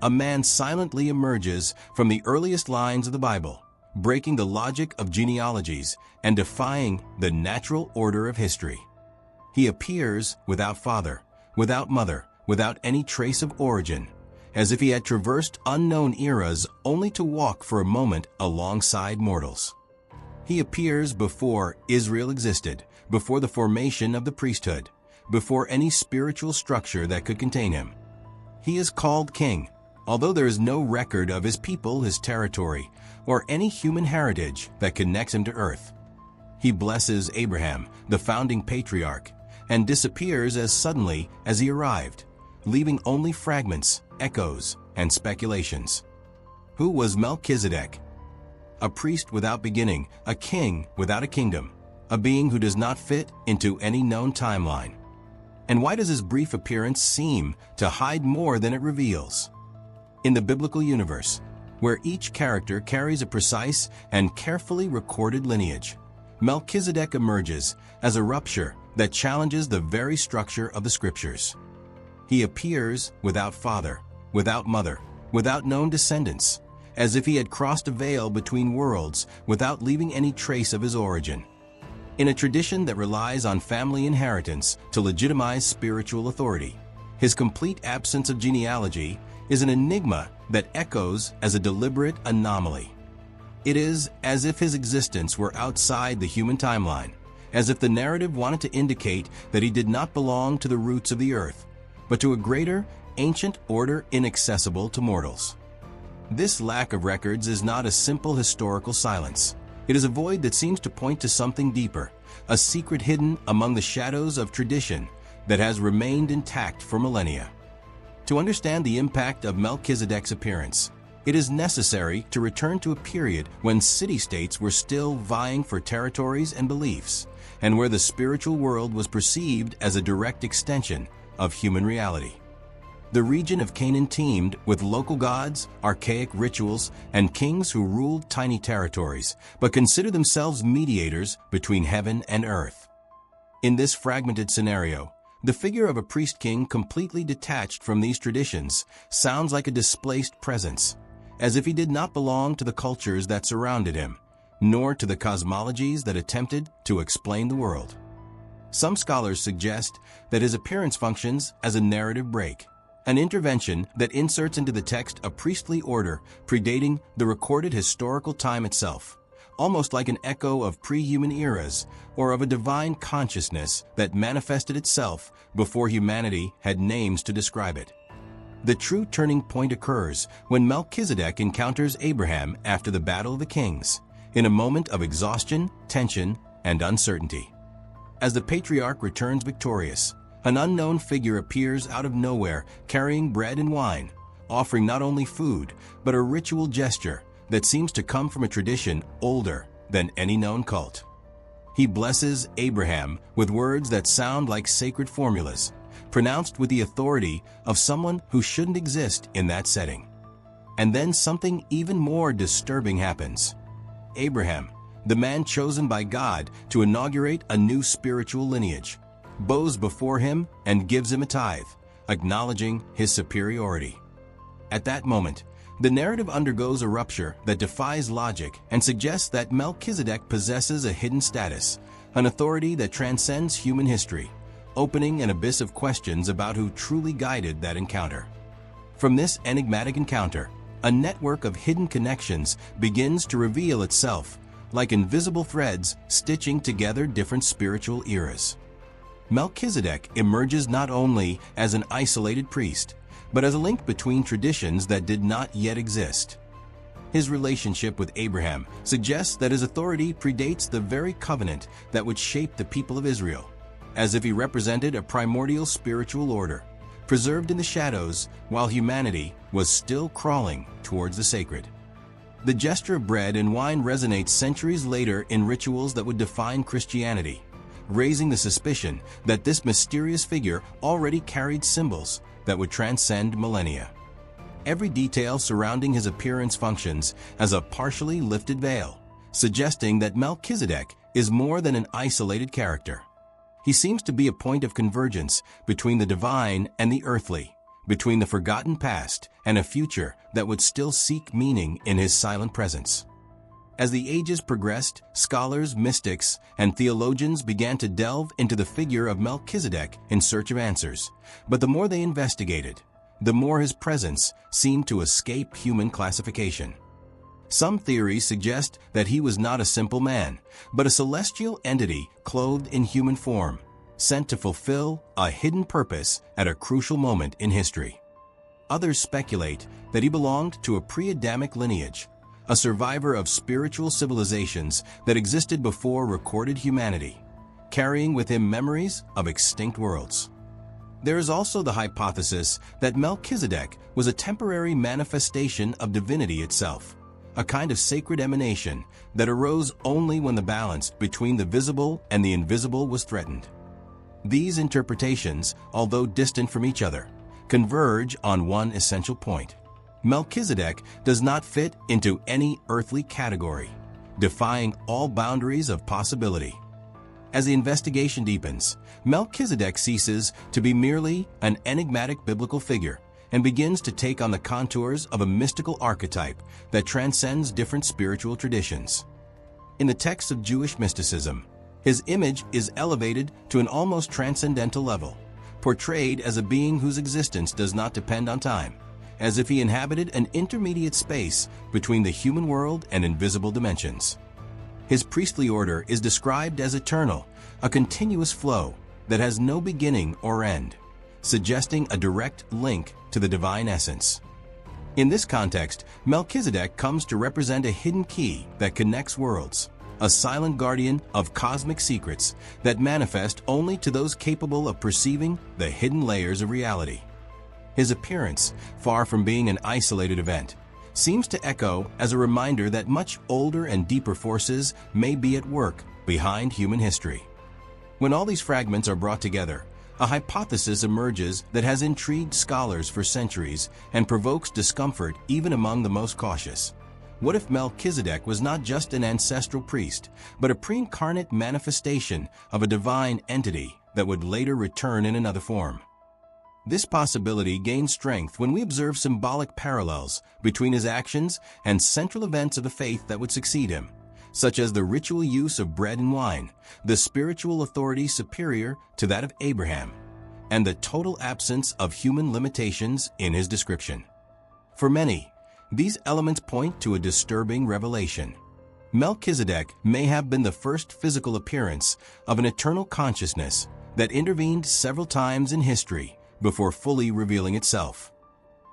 a man silently emerges from the earliest lines of the Bible, breaking the logic of genealogies and defying the natural order of history. He appears without father, without mother, without any trace of origin, as if he had traversed unknown eras only to walk for a moment alongside mortals. He appears before Israel existed, before the formation of the priesthood, before any spiritual structure that could contain him. He is called king, although there is no record of his people, his territory, or any human heritage that connects him to earth. He blesses Abraham, the founding patriarch, and disappears as suddenly as he arrived, leaving only fragments, echoes, and speculations. Who was Melchizedek? A priest without beginning, a king without a kingdom, a being who does not fit into any known timeline. And why does his brief appearance seem to hide more than it reveals? In the biblical universe, where each character carries a precise and carefully recorded lineage, Melchizedek emerges as a rupture that challenges the very structure of the scriptures. He appears without father, without mother, without known descendants, as if he had crossed a veil between worlds without leaving any trace of his origin. In a tradition that relies on family inheritance to legitimize spiritual authority, his complete absence of genealogy is an enigma that echoes as a deliberate anomaly. It is as if his existence were outside the human timeline, as if the narrative wanted to indicate that he did not belong to the roots of the earth, but to a greater, ancient order inaccessible to mortals. This lack of records is not a simple historical silence. It is a void that seems to point to something deeper, a secret hidden among the shadows of tradition that has remained intact for millennia. To understand the impact of Melchizedek's appearance, it is necessary to return to a period when city-states were still vying for territories and beliefs, and where the spiritual world was perceived as a direct extension of human reality. The region of Canaan teemed with local gods, archaic rituals, and kings who ruled tiny territories, but considered themselves mediators between heaven and earth. In this fragmented scenario, the figure of a priest-king completely detached from these traditions sounds like a displaced presence, as if he did not belong to the cultures that surrounded him, nor to the cosmologies that attempted to explain the world. Some scholars suggest that his appearance functions as a narrative break, an intervention that inserts into the text a priestly order predating the recorded historical time itself, almost like an echo of pre-human eras or of a divine consciousness that manifested itself before humanity had names to describe it. The true turning point occurs when Melchizedek encounters Abraham after the Battle of the Kings, in a moment of exhaustion, tension, and uncertainty. As the patriarch returns victorious, an unknown figure appears out of nowhere carrying bread and wine, offering not only food, but a ritual gesture that seems to come from a tradition older than any known cult. He blesses Abraham with words that sound like sacred formulas, pronounced with the authority of someone who shouldn't exist in that setting. And then something even more disturbing happens. Abraham, the man chosen by God to inaugurate a new spiritual lineage, bows before him and gives him a tithe, acknowledging his superiority. At that moment, the narrative undergoes a rupture that defies logic and suggests that Melchizedek possesses a hidden status, an authority that transcends human history, opening an abyss of questions about who truly guided that encounter. From this enigmatic encounter, a network of hidden connections begins to reveal itself, like invisible threads stitching together different spiritual eras. Melchizedek emerges not only as an isolated priest, but as a link between traditions that did not yet exist. His relationship with Abraham suggests that his authority predates the very covenant that would shape the people of Israel, as if he represented a primordial spiritual order, preserved in the shadows while humanity was still crawling towards the sacred. The gesture of bread and wine resonates centuries later in rituals that would define Christianity, raising the suspicion that this mysterious figure already carried symbols that would transcend millennia. Every detail surrounding his appearance functions as a partially lifted veil, suggesting that Melchizedek is more than an isolated character. He seems to be a point of convergence between the divine and the earthly, between the forgotten past and a future that would still seek meaning in his silent presence. As the ages progressed, scholars, mystics, and theologians began to delve into the figure of Melchizedek in search of answers. But the more they investigated, the more his presence seemed to escape human classification. Some theories suggest that he was not a simple man, but a celestial entity clothed in human form, sent to fulfill a hidden purpose at a crucial moment in history. Others speculate that he belonged to a pre-Adamic lineage, a survivor of spiritual civilizations that existed before recorded humanity, carrying with him memories of extinct worlds. There is also the hypothesis that Melchizedek was a temporary manifestation of divinity itself, a kind of sacred emanation that arose only when the balance between the visible and the invisible was threatened. These interpretations, although distant from each other, converge on one essential point. Melchizedek does not fit into any earthly category, defying all boundaries of possibility. As the investigation deepens, Melchizedek ceases to be merely an enigmatic biblical figure and begins to take on the contours of a mystical archetype that transcends different spiritual traditions. In the texts of Jewish mysticism, his image is elevated to an almost transcendental level, portrayed as a being whose existence does not depend on time, as if he inhabited an intermediate space between the human world and invisible dimensions. His priestly order is described as eternal, a continuous flow that has no beginning or end, suggesting a direct link to the divine essence. In this context, Melchizedek comes to represent a hidden key that connects worlds, a silent guardian of cosmic secrets that manifest only to those capable of perceiving the hidden layers of reality. His appearance, far from being an isolated event, seems to echo as a reminder that much older and deeper forces may be at work behind human history. When all these fragments are brought together, a hypothesis emerges that has intrigued scholars for centuries and provokes discomfort even among the most cautious. What if Melchizedek was not just an ancestral priest, but a pre-incarnate manifestation of a divine entity that would later return in another form? This possibility gains strength when we observe symbolic parallels between his actions and central events of the faith that would succeed him, such as the ritual use of bread and wine, the spiritual authority superior to that of Abraham, and the total absence of human limitations in his description. For many, these elements point to a disturbing revelation. Melchizedek may have been the first physical appearance of an eternal consciousness that intervened several times in history before fully revealing itself.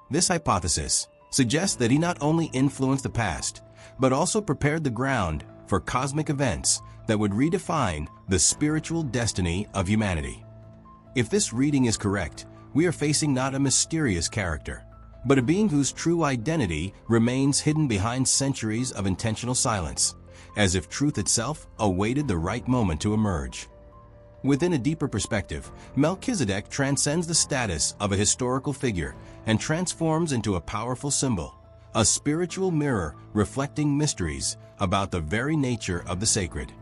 This hypothesis suggests that he not only influenced the past, but also prepared the ground for cosmic events that would redefine the spiritual destiny of humanity. If this reading is correct, we are facing not a mysterious character, but a being whose true identity remains hidden behind centuries of intentional silence, as if truth itself awaited the right moment to emerge. Within a deeper perspective, Melchizedek transcends the status of a historical figure and transforms into a powerful symbol, a spiritual mirror reflecting mysteries about the very nature of the sacred.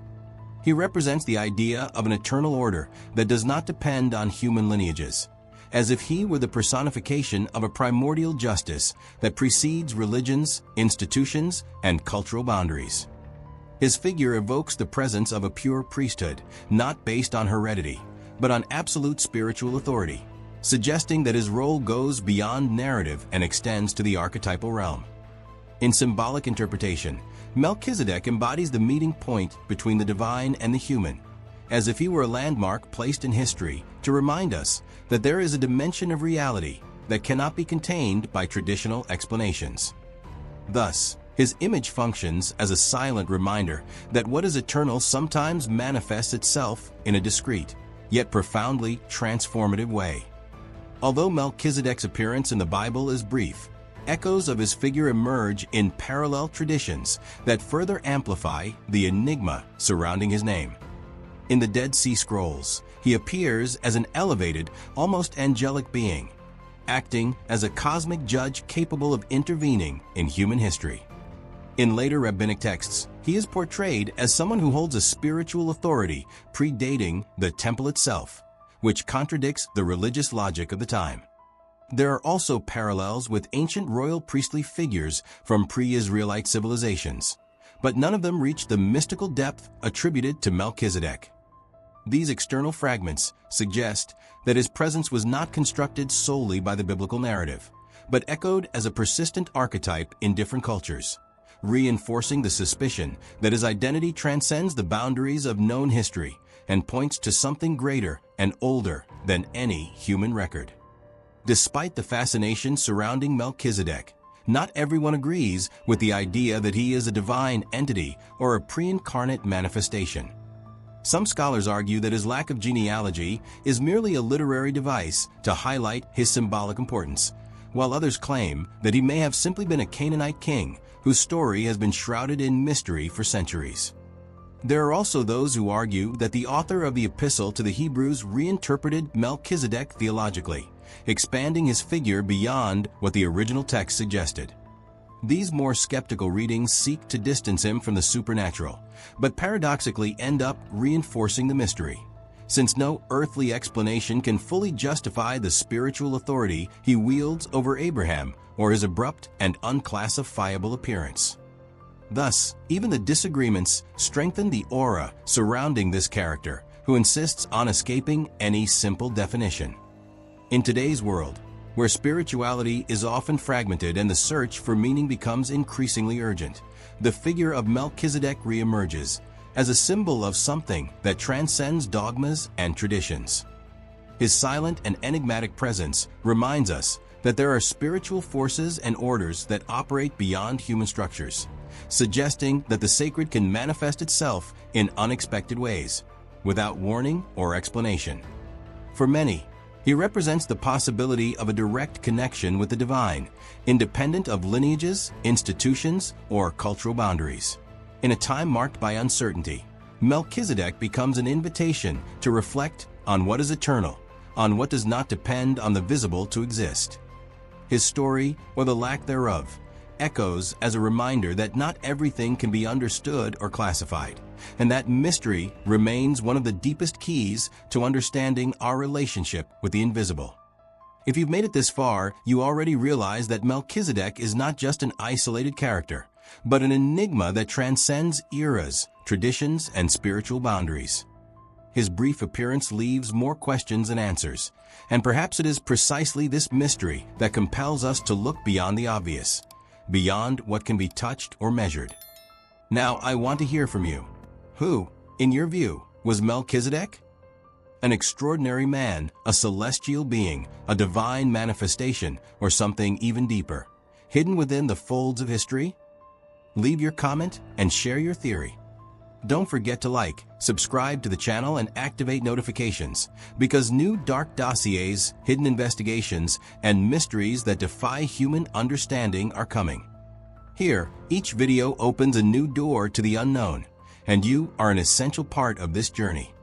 He represents the idea of an eternal order that does not depend on human lineages, as if he were the personification of a primordial justice that precedes religions, institutions, and cultural boundaries. His figure evokes the presence of a pure priesthood, not based on heredity, but on absolute spiritual authority, suggesting that his role goes beyond narrative and extends to the archetypal realm. In symbolic interpretation, Melchizedek embodies the meeting point between the divine and the human, as if he were a landmark placed in history to remind us that there is a dimension of reality that cannot be contained by traditional explanations. Thus, his image functions as a silent reminder that what is eternal sometimes manifests itself in a discreet, yet profoundly transformative way. Although Melchizedek's appearance in the Bible is brief, echoes of his figure emerge in parallel traditions that further amplify the enigma surrounding his name. In the Dead Sea Scrolls, he appears as an elevated, almost angelic being, acting as a cosmic judge capable of intervening in human history. In later rabbinic texts, he is portrayed as someone who holds a spiritual authority predating the temple itself, which contradicts the religious logic of the time. There are also parallels with ancient royal priestly figures from pre-Israelite civilizations, but none of them reach the mystical depth attributed to Melchizedek. These external fragments suggest that his presence was not constructed solely by the biblical narrative, but echoed as a persistent archetype in different cultures, reinforcing the suspicion that his identity transcends the boundaries of known history and points to something greater and older than any human record. Despite the fascination surrounding Melchizedek, not everyone agrees with the idea that he is a divine entity or a pre-incarnate manifestation. Some scholars argue that his lack of genealogy is merely a literary device to highlight his symbolic importance, while others claim that he may have simply been a Canaanite king whose story has been shrouded in mystery for centuries. There are also those who argue that the author of the epistle to the Hebrews reinterpreted Melchizedek theologically, expanding his figure beyond what the original text suggested. These more skeptical readings seek to distance him from the supernatural, but paradoxically end up reinforcing the mystery, since no earthly explanation can fully justify the spiritual authority he wields over Abraham or his abrupt and unclassifiable appearance. Thus, even the disagreements strengthen the aura surrounding this character, who insists on escaping any simple definition. In today's world, where spirituality is often fragmented and the search for meaning becomes increasingly urgent, the figure of Melchizedek reemerges as a symbol of something that transcends dogmas and traditions. His silent and enigmatic presence reminds us that there are spiritual forces and orders that operate beyond human structures, suggesting that the sacred can manifest itself in unexpected ways, without warning or explanation. For many, he represents the possibility of a direct connection with the divine, independent of lineages, institutions, or cultural boundaries. In a time marked by uncertainty, Melchizedek becomes an invitation to reflect on what is eternal, on what does not depend on the visible to exist. His story, or the lack thereof, echoes as a reminder that not everything can be understood or classified, and that mystery remains one of the deepest keys to understanding our relationship with the invisible. If you've made it this far, you already realize that Melchizedek is not just an isolated character, but an enigma that transcends eras, traditions, and spiritual boundaries. His brief appearance leaves more questions than answers, and perhaps it is precisely this mystery that compels us to look beyond the obvious, beyond what can be touched or measured. Now, I want to hear from you. Who, in your view, was Melchizedek? An extraordinary man, a celestial being, a divine manifestation, or something even deeper, hidden within the folds of history? Leave your comment and share your theory. Don't forget to like, subscribe to the channel, and activate notifications, because new dark dossiers, hidden investigations, and mysteries that defy human understanding are coming. Here, each video opens a new door to the unknown, and you are an essential part of this journey.